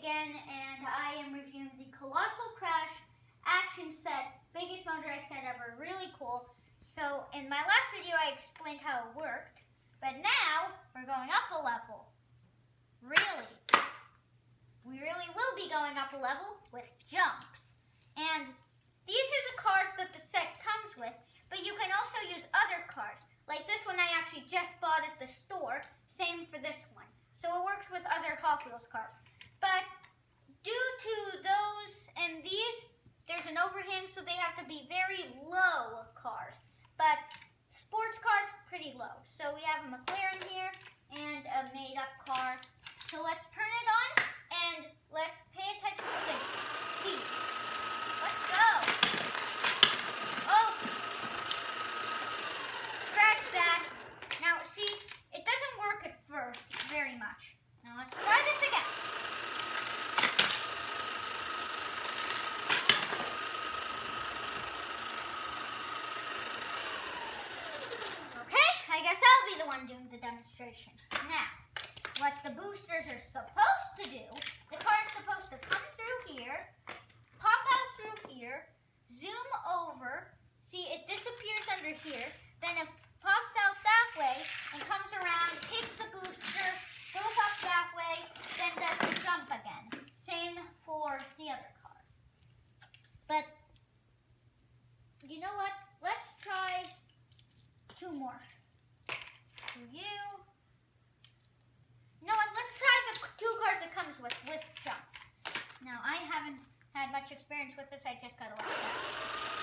again, and I am reviewing the Colossal Crash action set, biggest motorized set ever, really cool. So in my last video I explained how it worked, but now we're going up a level. Really. We really will be going up a level with jumps. And these are the cars that the set comes with, but you can also use other cars. Like this one I actually just bought at the store, same for this one. So it works with other Hot Wheels cars. But due to those and these, there's an overhang, so they have to be very low cars. But sports cars, pretty low. So we have a McLaren here and a made-up car. So let's turn it on and let's pay attention to these. Let's go. Oh, scratch that. Now see, it doesn't work at first very much. Now let's try this again. Okay, I guess I'll be the one doing the demonstration. Now, what the boosters are supposed to do, the car is supposed to come through here, pop out through here, zoom over, see it disappears under here, then it pops out that way and comes around, hits the booster, goes up that way, then does the jump again. Same for the other car. But, you know what? Let's try two more. For you. You know what? Let's try the two cars it comes with jumps. Now, I haven't had much experience with this. I just got a lot of that.